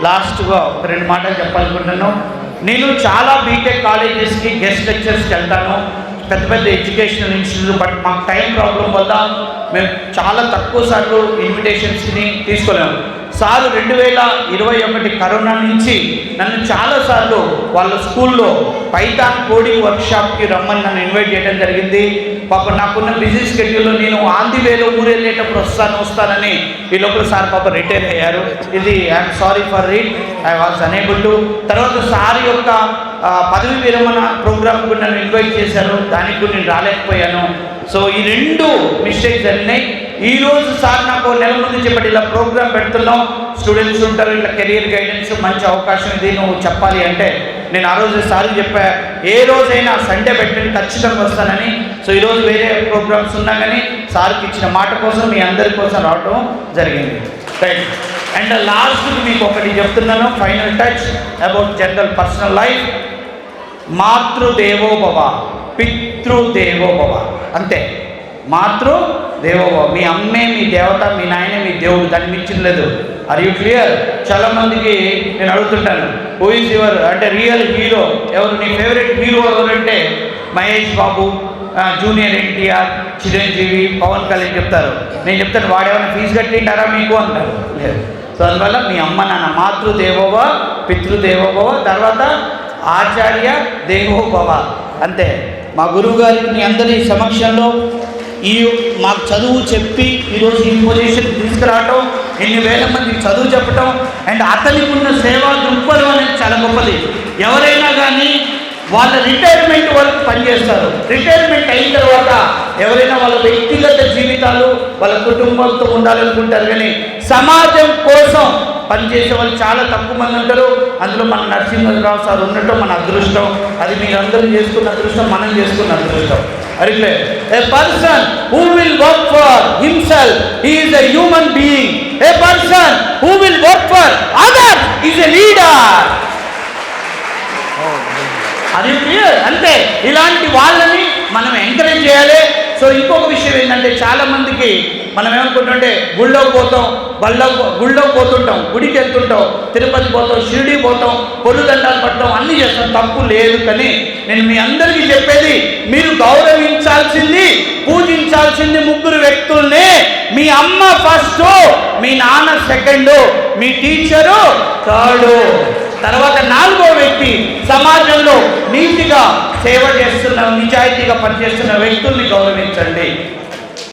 లాస్ట్గా ఒక 2 మాటలు చెప్పాలనుకుంటున్నాను. నేను చాలా బీటెక్ కాలేజెస్కి గెస్ట్ లెక్చర్స్కి వెళ్తాను, పెద్ద పెద్ద ఎడ్యుకేషనల్ ఇన్స్టిట్యూట్. బట్ మాకు టైం ప్రాబ్లం వల్ల మేము చాలా తక్కువ సార్లు ఇన్విటేషన్స్ని తీసుకోలేము. సార్ 2021 కరోనా నుంచి నన్ను చాలాసార్లు వాళ్ళ స్కూల్లో పైథాన్ కోడింగ్ వర్క్షాప్కి రమ్మని నన్ను ఇన్వైట్ చేయడం జరిగింది. పాప నాకున్న బిజీ స్కెడ్యూల్లో నేను ఆన్ ది వేలో ఊరు వెళ్ళేటప్పుడు వస్తానని ఈ లోపల సార్ పాప రిటైర్ అయ్యారు. ఇది I'm sorry for it, I was unable to. తర్వాత సార్ యొక్క పదవి విరమణ ప్రోగ్రామ్కు నన్ను ఇన్వైట్ చేశారు, దానికి కూడా నేను రాలేకపోయాను. సో ఈ 2 మిస్టేక్స్ జరిగినాయి. ఈరోజు సార్ నాకు నెల ముందు చెప్పండి, ఇలా ప్రోగ్రామ్ పెడుతున్నాం, స్టూడెంట్స్ ఉంటారు, ఇట్లా కెరియర్ గైడెన్స్ మంచి అవకాశం ఇది, నువ్వు చెప్పాలి అంటే నేను ఆ రోజు సార్కి చెప్పా, ఏ రోజైనా సండే పెట్టండి ఖచ్చితంగా వస్తానని. సో ఈరోజు వేరే ప్రోగ్రామ్స్ ఉన్నా కానీ సార్కి ఇచ్చిన మాట కోసం మీ అందరి కోసం రావడం జరిగింది. రైట్. అండ్ లాస్ట్కి మీకు ఒకటి చెప్తున్నాను, final touch about general personal life. మాతృదేవోభవ, పితృదేవోభవ, అంతే. మాతృదేవోభవ, మీ అమ్మే మీ దేవత, మీ నాయనే మీ దేవుడు, దాన్ని మించిన లేదు. Are you clear? చాలామందికి నేను అడుగుతుంటాను, హూ ఈజ్ యువర్ అంటే రియల్ హీరో ఎవరు, నీ ఫేవరెట్ హీరో ఎవరంటే మహేష్ బాబు, జూనియర్ ఎన్టీఆర్, చిరంజీవి, పవన్ కళ్యాణ్ చెప్తారు. నేను చెప్తాను, వాడేమైనా ఫీజు కట్టింటారా మీకు అంటారు. లేదు. సో అందువల్ల మీ అమ్మ నాన్న మాతృదేవోభవ, పితృదేవోభవ, తర్వాత ఆచార్య దేవోభవ, అంతే. మా గురువు గారికి మీ అందరి సమక్షంలో మాకు చదువు చెప్పి ఈరోజు ఈ పొజిషన్ తీసుకురావటం, ఎన్ని వేల మందికి చదువు చెప్పటం, అండ్ అతనికి ఉన్న సేవా దృక్పథం అనేది చాలా గొప్పది. ఎవరైనా కానీ వాళ్ళ రిటైర్మెంట్ వరకు పనిచేస్తారు. రిటైర్మెంట్ అయిన తర్వాత ఎవరైనా వాళ్ళ వ్యక్తిగత జీవితాలు వాళ్ళ కుటుంబంతో ఉండాలనుకుంటారు, కానీ సమాజం కోసం పనిచేసే వాళ్ళు చాలా తక్కువ మంది ఉంటారు. అందులో మన నరసింహరావు సార్ ఉండటం మన అదృష్టం. అది మీరందరూ చేసుకున్న అదృష్టం, మనం చేసుకున్న అదృష్టం. అరిగ్లే a person who will work for himself he is a human being. A person who will work for others is a leader. అది క్లియర్, అంతే. ఇలాంటి వాళ్ళని మనం ఎంకరేజ్ చేయాలి. సో ఇంకొక విషయం ఏంటంటే, చాలామందికి మనం ఏమనుకుంటుంటే గుళ్ళోకి పోతాం, గుళ్ళోకి పోతుంటాం, గుడికి వెళ్తుంటాం, తిరుపతి పోతాం, షిరిడి పోతాం, పొరుదండాలు పడతాం, అన్నీ చేస్తాం, తప్పు లేదు. కానీ నేను మీ అందరికీ చెప్పేది, మీరు గౌరవించాల్సింది, పూజించాల్సింది 3 వ్యక్తుల్ని. మీ అమ్మ ఫస్ట్, మీ నాన్న సెకండు, మీ టీచరు థర్డు, తర్వాత 4వ వ్యక్తి సమాజంలో నీతిగా సేవ చేస్తున్న, నిజాయితీగా పనిచేస్తున్న వ్యక్తుల్ని గౌరవించండి.